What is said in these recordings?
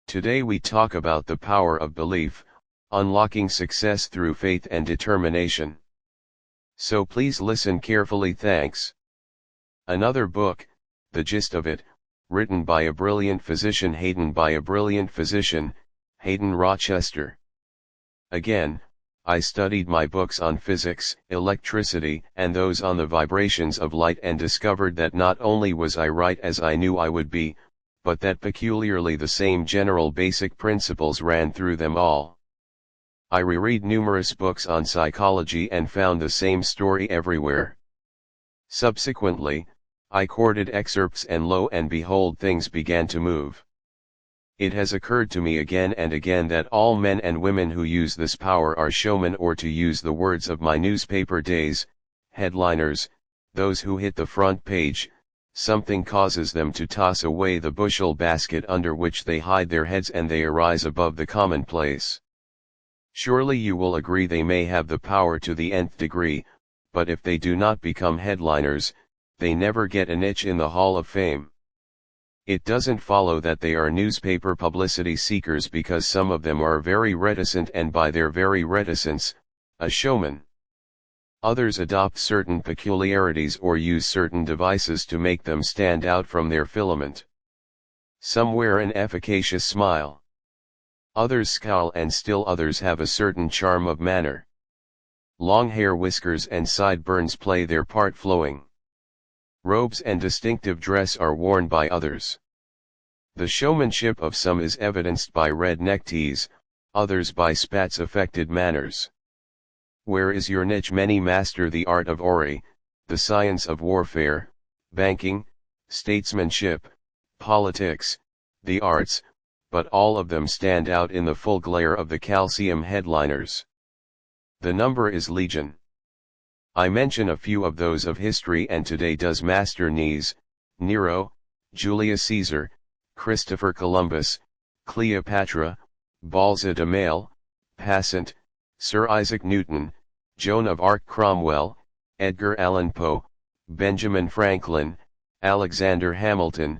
Today we talk about the power of belief, unlocking success through faith and determination. So please listen carefully, thanks. Another book, The Gist of It, written by a brilliant physician Hayden Rochester. Again, I studied my books on physics, electricity, and those on the vibrations of light and discovered that not only was I right as I knew I would be, but that peculiarly the same general basic principles ran through them all. I reread numerous books on psychology and found the same story everywhere. Subsequently, I quoted excerpts and lo and behold things began to move. It has occurred to me again and again that all men and women who use this power are showmen, or to use the words of my newspaper days, headliners, those who hit the front page. Something causes them to toss away the bushel basket under which they hide their heads and they arise above the commonplace. Surely you will agree they may have the power to the nth degree, but if they do not become headliners, they never get a niche in the Hall of Fame. It doesn't follow that they are newspaper publicity seekers, because some of them are very reticent and by their very reticence, a showman. Others adopt certain peculiarities or use certain devices to make them stand out from their filament. Some wear an efficacious smile. Others scowl, and still others have a certain charm of manner. Long hair, whiskers and sideburns play their part. Flowing robes and distinctive dress are worn by others. The showmanship of some is evidenced by red neckties, others by spats affected manners. Where is your niche? Many master the art of oratory, the science of warfare, banking, statesmanship, politics, the arts, but all of them stand out in the full glare of the calcium headliners. The number is legion. I mention a few of those of history and today. Does Master Knees, Nero, Julius Caesar, Christopher Columbus, Cleopatra, Balza de Maille, Passant, Sir Isaac Newton, Joan of Arc, Cromwell, Edgar Allan Poe, Benjamin Franklin, Alexander Hamilton,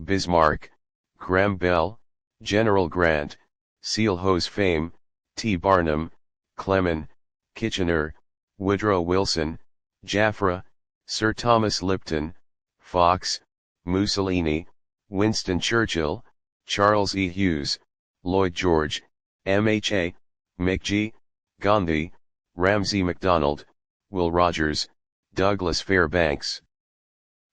Bismarck, Graham Bell, General Grant, seal hose fame, T. Barnum, Clement, Kitchener, Woodrow Wilson, Jaffra, Sir Thomas Lipton, Fox, Mussolini, Winston Churchill, Charles E. Hughes, Lloyd George, MHA, McGee, Gandhi, Ramsay MacDonald, Will Rogers, Douglas Fairbanks,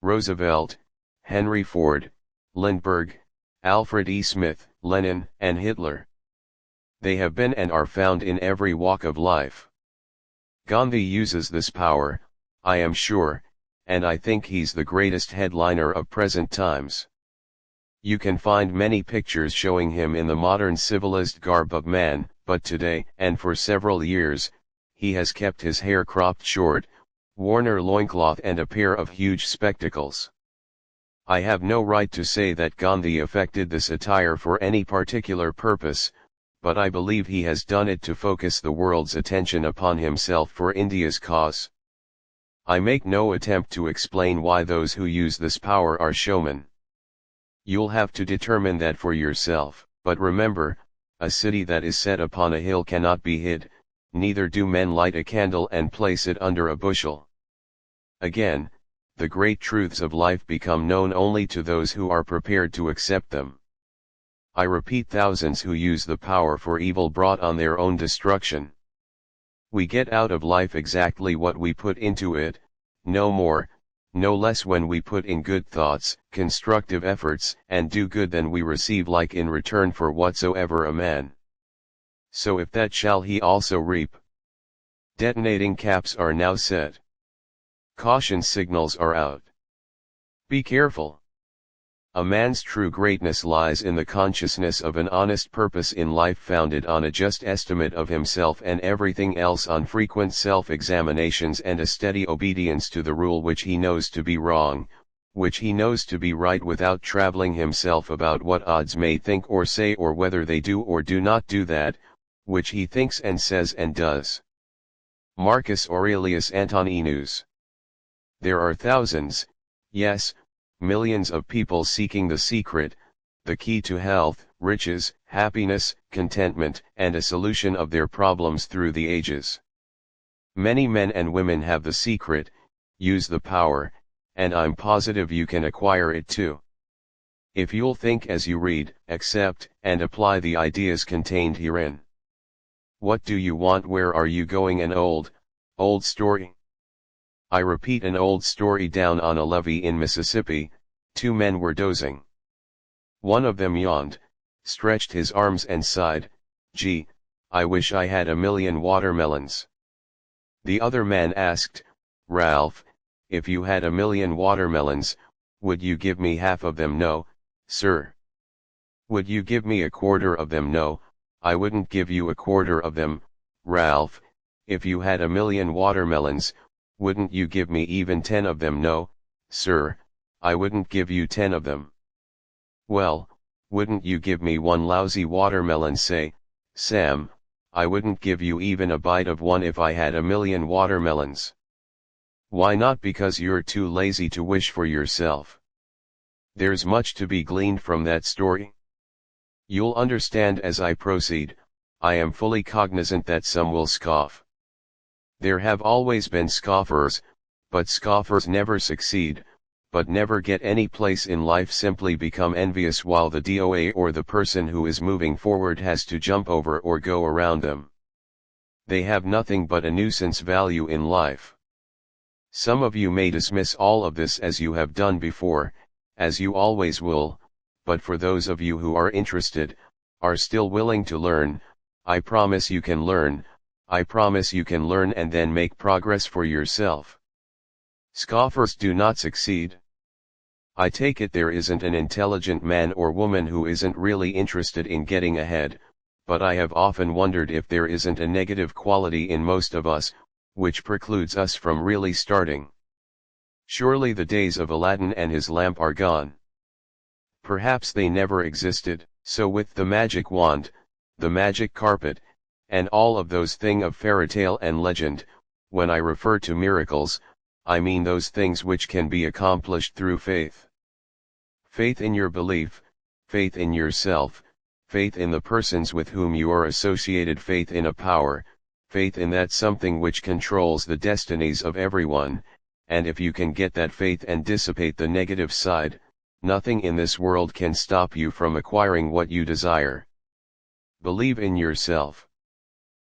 Roosevelt, Henry Ford, Lindbergh, Alfred E. Smith, Lenin, and Hitler. They have been and are found in every walk of life. Gandhi uses this power, I am sure, and I think he's the greatest headliner of present times. You can find many pictures showing him in the modern civilized garb of man, but today, and for several years, he has kept his hair cropped short, worn a loincloth and a pair of huge spectacles. I have no right to say that Gandhi affected this attire for any particular purpose, but I believe he has done it to focus the world's attention upon himself for India's cause. I make no attempt to explain why those who use this power are showmen. You'll have to determine that for yourself, but remember, a city that is set upon a hill cannot be hid, neither do men light a candle and place it under a bushel. Again, the great truths of life become known only to those who are prepared to accept them. I repeat, thousands who use the power for evil brought on their own destruction. We get out of life exactly what we put into it, no more, no less. When we put in good thoughts, constructive efforts, and do good, then we receive like in return for whatsoever a man so if that shall he also reap. Detonating caps are now set. Caution signals are out. Be careful. A man's true greatness lies in the consciousness of an honest purpose in life, founded on a just estimate of himself and everything else, on frequent self-examinations and a steady obedience to the rule which he knows to be wrong, which he knows to be right, without troubling himself about what odds may think or say, or whether they do or do not do that which he thinks and says and does. Marcus Aurelius Antoninus. There are thousands, yes, millions of people seeking the secret, the key to health, riches, happiness, contentment, and a solution of their problems through the ages. Many men and women have the secret, use the power, and I'm positive you can acquire it too. If you'll think as you read, accept, and apply the ideas contained herein. What do you want? Where are you going? An old story. I repeat, an old story. Down on a levee in Mississippi, two men were dozing. One of them yawned, stretched his arms and sighed, "Gee, I wish I had 1,000,000 watermelons." The other man asked, "Ralph, if you had 1,000,000 watermelons, would you give me half of them?" "No, sir." "Would you give me a quarter of them?" "No, I wouldn't give you a quarter of them." "Ralph, if you had 1,000,000 watermelons, wouldn't you give me even 10 of them?" "No, sir, I wouldn't give you 10 of them." "Well, wouldn't you give me one lousy watermelon?" "Say, Sam, I wouldn't give you even a bite of one if I had 1,000,000 watermelons." "Why not?" "Because you're too lazy to wish for yourself." There's much to be gleaned from that story. You'll understand as I proceed. I am fully cognizant that some will scoff. There have always been scoffers, but scoffers never succeed, but never get any place in life, simply become envious while the DOA or the person who is moving forward has to jump over or go around them. They have nothing but a nuisance value in life. Some of you may dismiss all of this as you have done before, as you always will, but for those of you who are interested, are still willing to learn, I promise you can learn, I promise you can learn and then make progress for yourself. Scoffers do not succeed. I take it there isn't an intelligent man or woman who isn't really interested in getting ahead, but I have often wondered if there isn't a negative quality in most of us, which precludes us from really starting. Surely the days of Aladdin and his lamp are gone. Perhaps they never existed. So with the magic wand, the magic carpet, and all of those things of fairy tale and legend, when I refer to miracles, I mean those things which can be accomplished through faith. Faith in your belief, faith in yourself, faith in the persons with whom you are associated, faith in a power, faith in that something which controls the destinies of everyone, and if you can get that faith and dissipate the negative side, nothing in this world can stop you from acquiring what you desire. Believe in yourself.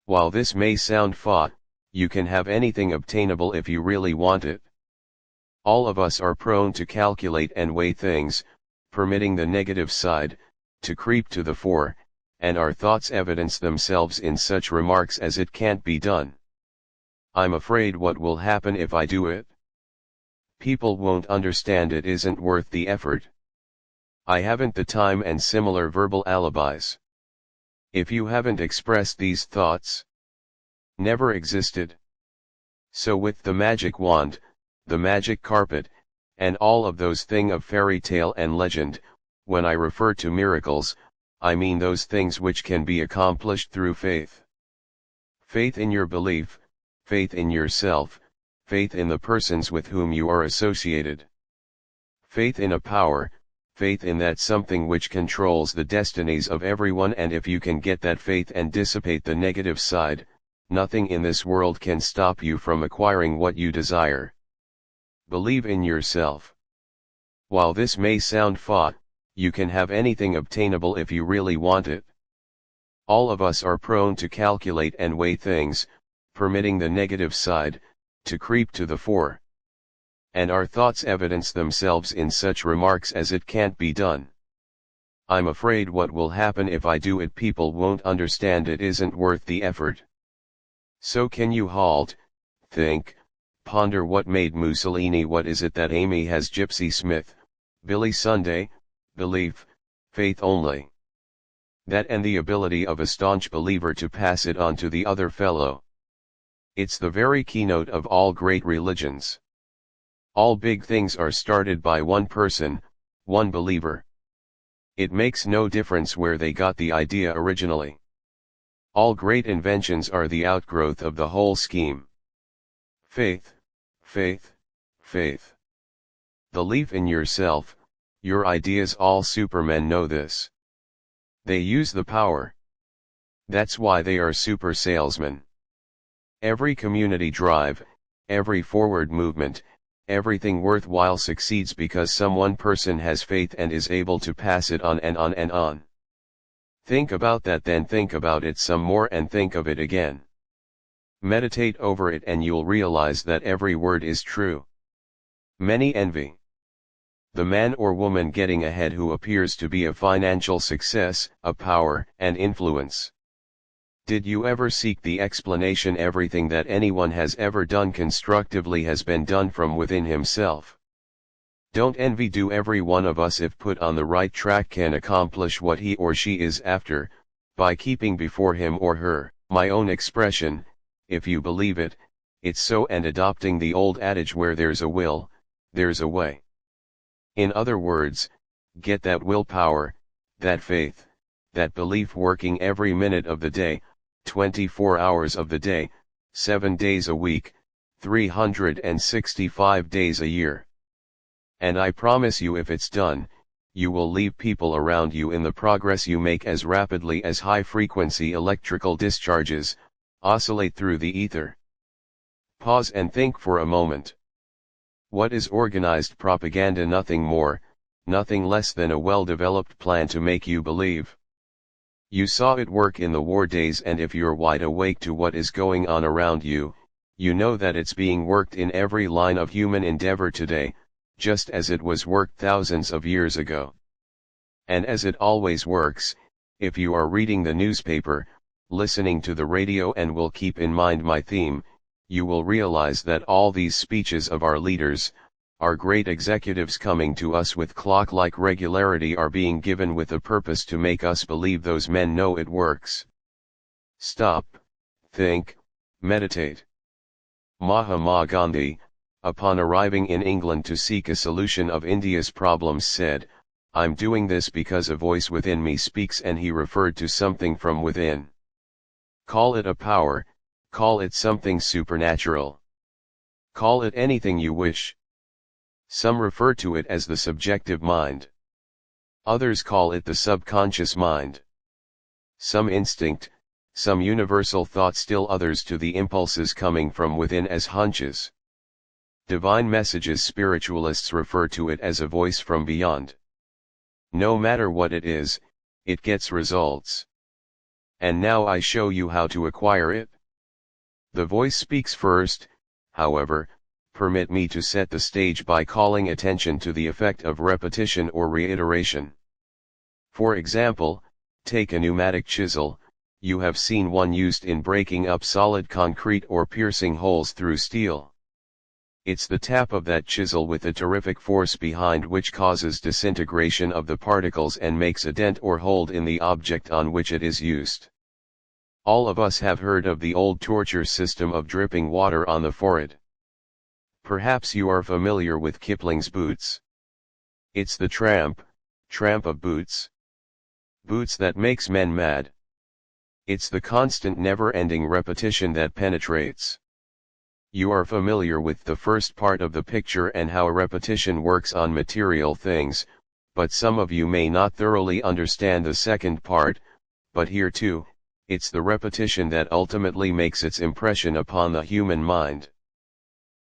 While this may sound faux, you can have anything obtainable if you really want it. All of us are prone to calculate and weigh things, permitting the negative side to creep to the fore, and our thoughts evidence themselves in such remarks as "it can't be done." "I'm afraid what will happen if I do it? People won't understand, it isn't worth the effort. I haven't the time," and similar verbal alibis. If you haven't expressed these thoughts, never existed. So with the magic wand, the magic carpet, and all of those things of fairy tale and legend, when I refer to miracles, I mean those things which can be accomplished through faith. Faith in your belief, faith in yourself, faith in the persons with whom you are associated. Faith in a power, faith in that something which controls the destinies of everyone, and if you can get that faith and dissipate the negative side, nothing in this world can stop you from acquiring what you desire. Believe in yourself. While this may sound faux, you can have anything obtainable if you really want it. All of us are prone to calculate and weigh things, permitting the negative side to creep to the fore. And our thoughts evidence themselves in such remarks as "it can't be done." "I'm afraid what will happen if I do it? People won't understand, it isn't worth the effort." So can you halt, think, ponder what made Mussolini? What is it that Amy has? Gypsy Smith, Billy Sunday, belief, faith only. That and the ability of a staunch believer to pass it on to the other fellow. It's the very keynote of all great religions. All big things are started by one person, one believer. It makes no difference where they got the idea originally. All great inventions are the outgrowth of the whole scheme. Faith, faith, faith. Believe in yourself, your ideas. All supermen know this. They use the power. That's why they are super salesmen. Every community drive, every forward movement, everything worthwhile succeeds because some one person has faith and is able to pass it on and on and on. Think about that, then think about it some more and think of it again. Meditate over it and you'll realize that every word is true. Many envy the man or woman getting ahead who appears to be a financial success, a power, and influence. Did you ever seek the explanation? Everything that anyone has ever done constructively has been done from within himself. Don't envy. Do every one of us, if put on the right track, can accomplish what he or she is after, by keeping before him or her, my own expression, if you believe it, it's so, and adopting the old adage, where there's a will, there's a way. In other words, get that willpower, that faith, that belief working every minute of the day, 24 hours of the day, 7 days a week, 365 days a year. And I promise you, if it's done, you will leave people around you in the progress you make as rapidly as high-frequency electrical discharges oscillate through the ether. Pause and think for a moment. What is organized propaganda? Nothing more, nothing less than a well-developed plan to make you believe. You saw it work in the war days, and if you're wide awake to what is going on around you, you know that it's being worked in every line of human endeavor today, just as it was worked thousands of years ago. And as it always works, if you are reading the newspaper, listening to the radio, and will keep in mind my theme, you will realize that all these speeches of our leaders, our great executives coming to us with clock-like regularity, are being given with a purpose to make us believe those men know it works. Stop, think, meditate. Mahatma Gandhi, upon arriving in England to seek a solution of India's problems, said, "I'm doing this because a voice within me speaks," and he referred to something from within. Call it a power, call it something supernatural. Call it anything you wish. Some refer to it as the subjective mind. Others call it the subconscious mind. Some instinct, some universal thought, still others to the impulses coming from within as hunches. Divine messages. Spiritualists refer to it as a voice from beyond. No matter what it is, it gets results. And now I show you how to acquire it. The voice speaks first, however. Permit me to set the stage by calling attention to the effect of repetition or reiteration. For example, take a pneumatic chisel. You have seen one used in breaking up solid concrete or piercing holes through steel. It's the tap of that chisel with a terrific force behind which causes disintegration of the particles and makes a dent or hold in the object on which it is used. All of us have heard of the old torture system of dripping water on the forehead. Perhaps you are familiar with Kipling's Boots. It's the tramp of boots. Boots that makes men mad. It's the constant never-ending repetition that penetrates. You are familiar with the first part of the picture and how repetition works on material things, but some of you may not thoroughly understand the second part, but here too, it's the repetition that ultimately makes its impression upon the human mind.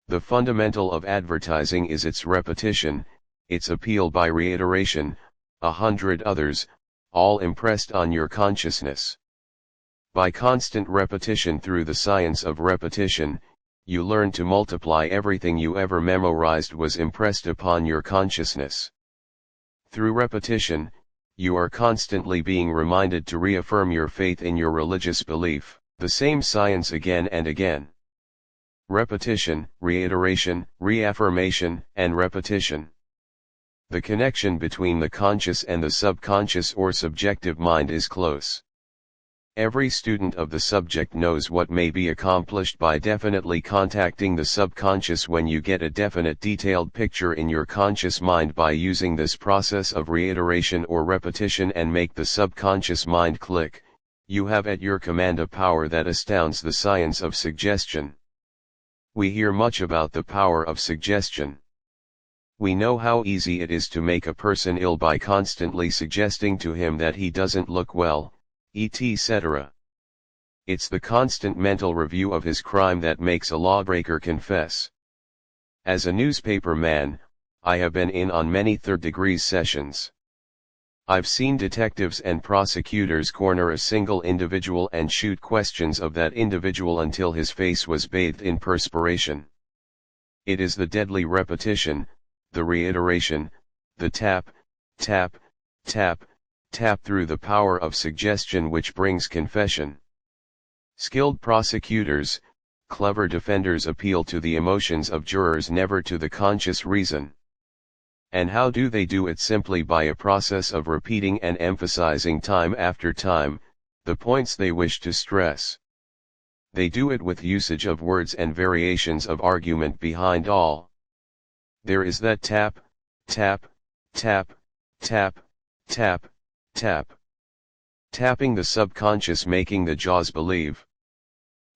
The fundamental of advertising is its repetition, its appeal by reiteration, 100 others, all impressed on your consciousness. By constant repetition through the science of repetition, you learn to multiply everything you ever memorized was impressed upon your consciousness. Through repetition, you are constantly being reminded to reaffirm your faith in your religious belief, the same science again and again. Repetition, reiteration, reaffirmation, and repetition. The connection between the conscious and the subconscious or subjective mind is close. Every student of the subject knows what may be accomplished by definitely contacting the subconscious when you get a definite detailed picture in your conscious mind by using this process of reiteration or repetition and make the subconscious mind click. You have at your command a power that astounds the science of suggestion. We hear much about the power of suggestion. We know how easy it is to make a person ill by constantly suggesting to him that he doesn't look well, etc. It's the constant mental review of his crime that makes a lawbreaker confess. As a newspaper man, I have been in on many third-degree sessions. I've seen detectives and prosecutors corner a single individual and shoot questions of that individual until his face was bathed in perspiration. It is the deadly repetition, the reiteration, the tap, tap, tap, tap through the power of suggestion which brings confession. Skilled prosecutors, clever defenders appeal to the emotions of jurors, never to the conscious reason. And how do they do it? Simply by a process of repeating and emphasizing time after time, the points they wish to stress. They do it with usage of words and variations of argument behind all. There is that tap, tap, tap, tap, tap, tap. Tapping the subconscious, making the jaws believe.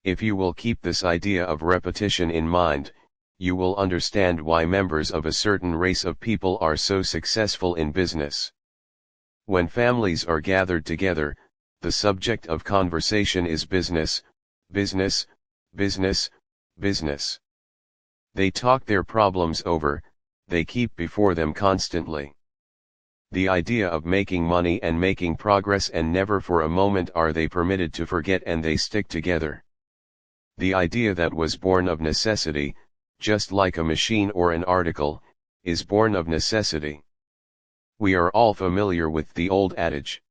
If you will keep this idea of repetition in mind, you will understand why members of a certain race of people are so successful in business. When families are gathered together, the subject of conversation is business, business, business, business. They talk their problems over, they keep before them constantly the idea of making money and making progress, and never for a moment are they permitted to forget, and they stick together. The idea that was born of necessity, just like a machine or an article, is born of necessity. We are all familiar with the old adage.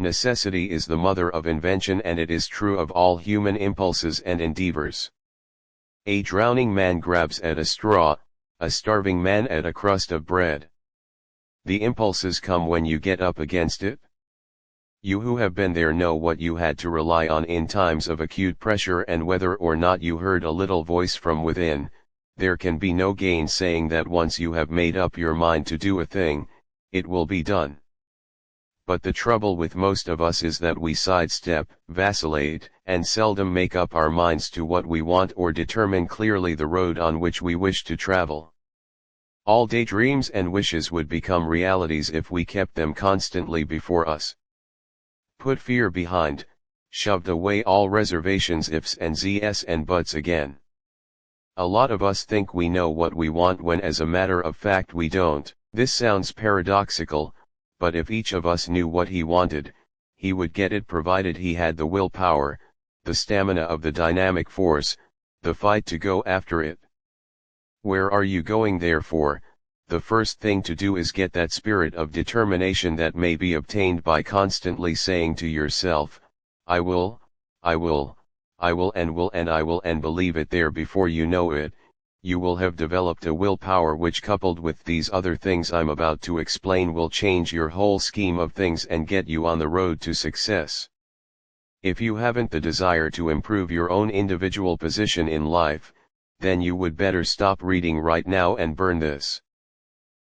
Necessity is the mother of invention, and it is true of all human impulses and endeavors. A drowning man grabs at a straw, a starving man at a crust of bread. The impulses come when you get up against it. You who have been there know what you had to rely on in times of acute pressure, and whether or not you heard a little voice from within, there can be no gainsaying that once you have made up your mind to do a thing, it will be done. But the trouble with most of us is that we sidestep, vacillate, and seldom make up our minds to what we want or determine clearly the road on which we wish to travel. All daydreams and wishes would become realities if we kept them constantly before us. Put fear behind, shoved away all reservations, ifs and zs and buts again. A lot of us think we know what we want when as a matter of fact we don't. This sounds paradoxical, but if each of us knew what he wanted, he would get it, provided he had the willpower, the stamina of the dynamic force, the fight to go after it. Where are you going, therefore? The first thing to do is get that spirit of determination that may be obtained by constantly saying to yourself, I will, I will, I will, and I will, and believe it. There, before you know it, you will have developed a willpower which, coupled with these other things I'm about to explain, will change your whole scheme of things and get you on the road to success. If you haven't the desire to improve your own individual position in life, then you would better stop reading right now and burn this.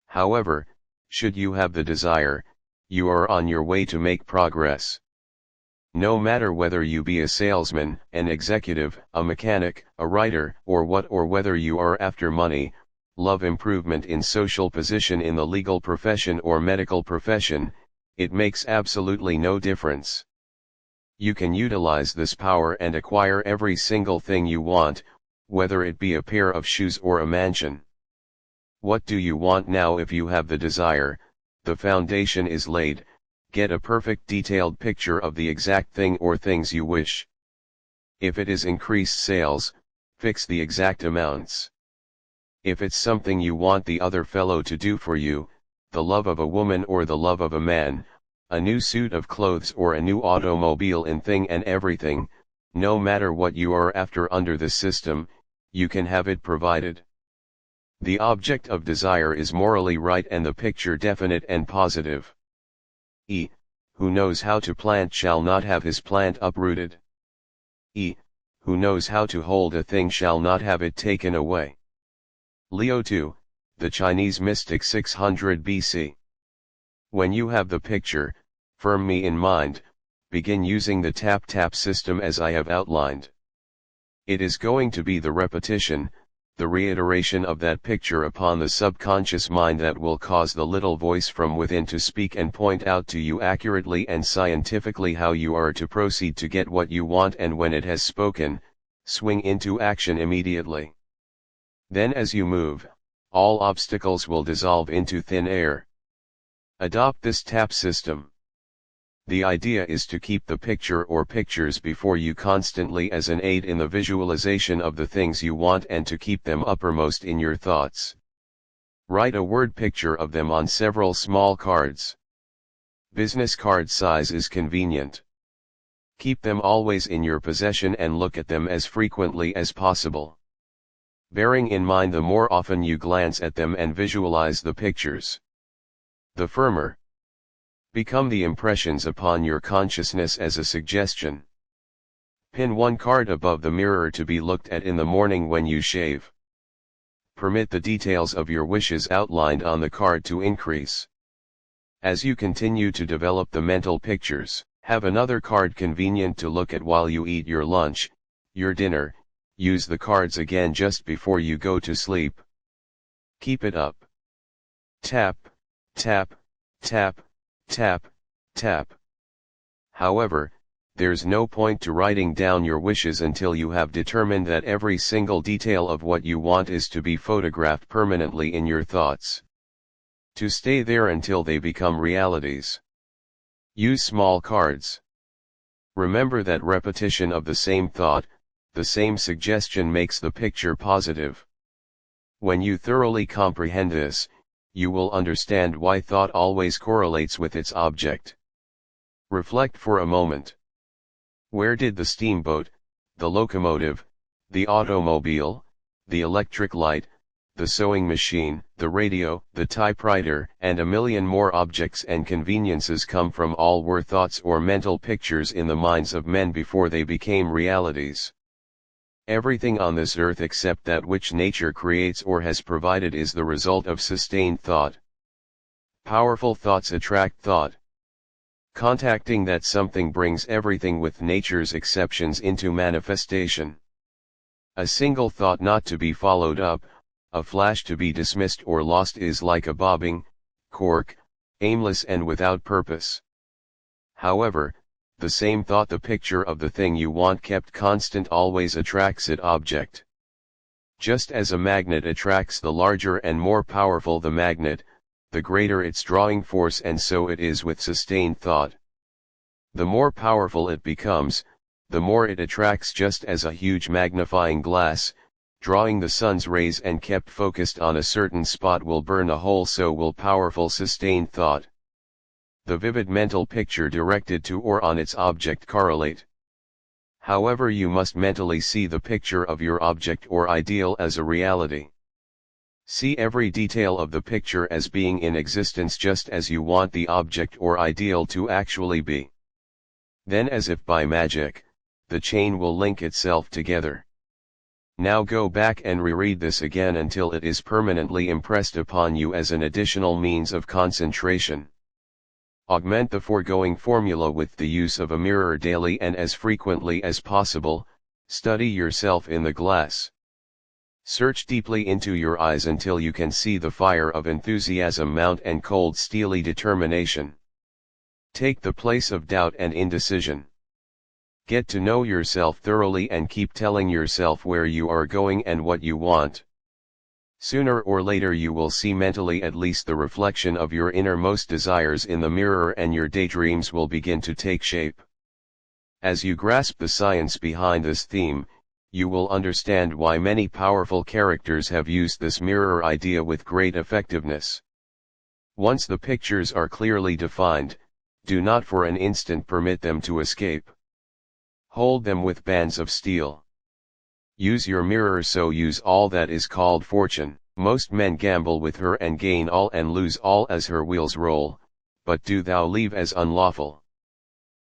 However, should you have the desire, you are on your way to make progress. No matter whether you be a salesman, an executive, a mechanic, a writer, or whether you are after money, love, improvement in social position in the legal profession or medical profession, it makes absolutely no difference. You can utilize this power and acquire every single thing you want, whether it be a pair of shoes or a mansion. What do you want now? If you have the desire, the foundation is laid. Get a perfect detailed picture of the exact thing or things you wish. If it is increased sales, fix the exact amounts. If it's something you want the other fellow to do for you, the love of a woman or the love of a man, a new suit of clothes or a new automobile, in thing and everything, no matter what you are after under the system, you can have it provided. The object of desire is morally right and the picture definite and positive. Who knows how to plant shall not have his plant uprooted. Who knows how to hold a thing shall not have it taken away. Liu Tu, the Chinese mystic, 600 BC. When you have the picture, firmly in mind, begin using the tap-tap system as I have outlined. It is going to be the repetition, the reiteration of that picture upon the subconscious mind that will cause the little voice from within to speak and point out to you accurately and scientifically how you are to proceed to get what you want, and when it has spoken, swing into action immediately. Then as you move, all obstacles will dissolve into thin air. Adopt this TAP system. The idea is to keep the picture or pictures before you constantly as an aid in the visualization of the things you want and to keep them uppermost in your thoughts. Write a word picture of them on several small cards. Business card size is convenient. Keep them always in your possession and look at them as frequently as possible. Bearing in mind the more often you glance at them and visualize the pictures, the firmer become the impressions upon your consciousness as a suggestion. Pin one card above the mirror to be looked at in the morning when you shave. Permit the details of your wishes outlined on the card to increase. As you continue to develop the mental pictures, have another card convenient to look at while you eat your lunch, your dinner. Use the cards again just before you go to sleep. Keep it up. Tap, tap, tap, tap, tap. However, there's no point to writing down your wishes until you have determined that every single detail of what you want is to be photographed permanently in your thoughts. To stay there until they become realities. Use small cards. Remember that repetition of the same thought, the same suggestion makes the picture positive. When you thoroughly comprehend this, you will understand why thought always correlates with its object. Reflect for a moment. Where did the steamboat, the locomotive, the automobile, the electric light, the sewing machine, the radio, the typewriter, and a million more objects and conveniences come from? All were thoughts or mental pictures in the minds of men before they became realities. Everything on this earth except that which nature creates or has provided is the result of sustained thought. Powerful thoughts attract thought. Contacting that something brings everything with nature's exceptions into manifestation. A single thought not to be followed up, a flash to be dismissed or lost is like a bobbing cork, aimless and without purpose. However, the same thought, the picture of the thing you want kept constant, always attracts its object. Just as a magnet attracts the larger and more powerful the magnet, the greater its drawing force, and so it is with sustained thought. The more powerful it becomes, the more it attracts, just as a huge magnifying glass, drawing the sun's rays and kept focused on a certain spot, will burn a hole, so will powerful sustained thought. The vivid mental picture directed to or on its object correlate. However, you must mentally see the picture of your object or ideal as a reality. See every detail of the picture as being in existence just as you want the object or ideal to actually be. Then, as if by magic, the chain will link itself together. Now go back and reread this again until it is permanently impressed upon you as an additional means of concentration. Augment the foregoing formula with the use of a mirror daily and as frequently as possible. Study yourself in the glass. Search deeply into your eyes until you can see the fire of enthusiasm mount and cold steely determination. Take the place of doubt and indecision. Get to know yourself thoroughly and keep telling yourself where you are going and what you want. Sooner or later you will see mentally at least the reflection of your innermost desires in the mirror, and your daydreams will begin to take shape. As you grasp the science behind this theme, you will understand why many powerful characters have used this mirror idea with great effectiveness. Once the pictures are clearly defined, do not for an instant permit them to escape. Hold them with bands of steel. Use your mirror, so use all that is called fortune. Most men gamble with her and gain all and lose all as her wheels roll, but do thou leave as unlawful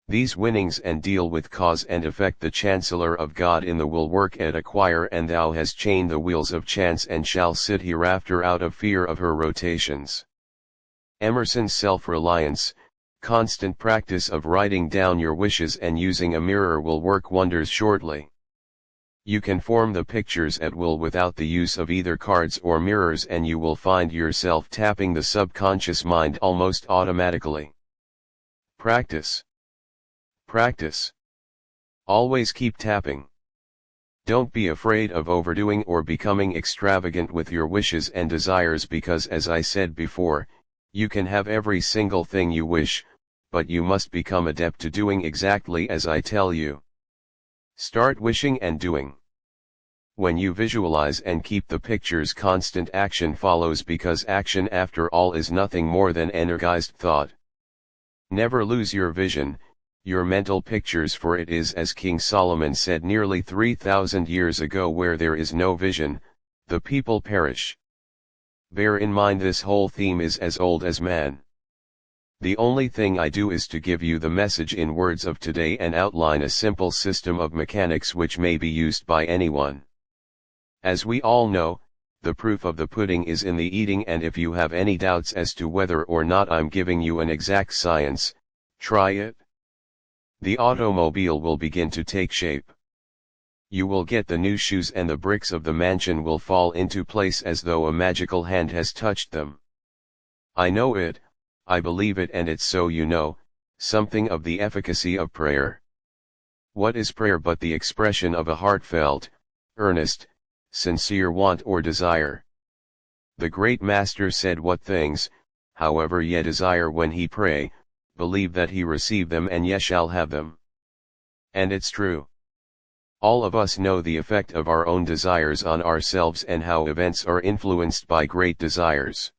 these winnings and deal with cause and effect. The Chancellor of God in the will work and acquire, and thou hast chained the wheels of chance and shall sit hereafter out of fear of her rotations. Emerson's self-reliance, constant practice of writing down your wishes and using a mirror will work wonders shortly. You can form the pictures at will without the use of either cards or mirrors, and you will find yourself tapping the subconscious mind almost automatically. Practice. Practice. Always keep tapping. Don't be afraid of overdoing or becoming extravagant with your wishes and desires, because, as I said before, you can have every single thing you wish, but you must become adept to doing exactly as I tell you. Start wishing and doing. When you visualize and keep the pictures, constant action follows, because action, after all, is nothing more than energized thought. Never lose your vision, your mental pictures, for it is as King Solomon said nearly 3,000 years ago, where there is no vision, the people perish. Bear in mind this whole theme is as old as man. The only thing I do is to give you the message in words of today and outline a simple system of mechanics which may be used by anyone. As we all know, the proof of the pudding is in the eating, and if you have any doubts as to whether or not I'm giving you an exact science, try it. The automobile will begin to take shape. You will get the new shoes, and the bricks of the mansion will fall into place as though a magical hand has touched them. I know it, I believe it, and it's so you know something of the efficacy of prayer. What is prayer but the expression of a heartfelt, earnest, sincere want or desire? The great Master said, "What things, however, ye desire when ye pray, believe that he receive them, and ye shall have them." And it's true. All of us know the effect of our own desires on ourselves, and how events are influenced by great desires.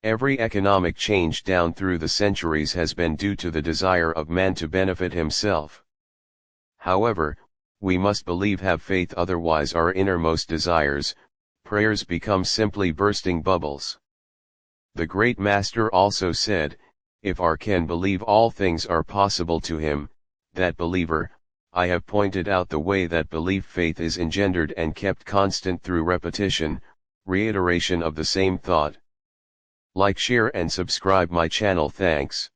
Every economic change down through the centuries has been due to the desire of man to benefit himself. However, we must believe, have faith, otherwise our innermost desires, prayers, become simply bursting bubbles. The great Master also said, "If our can believe, all things are possible to him, that believer." I have pointed out the way that belief, faith, is engendered and kept constant through repetition, reiteration of the same thought. Like, share and subscribe my channel. Thanks.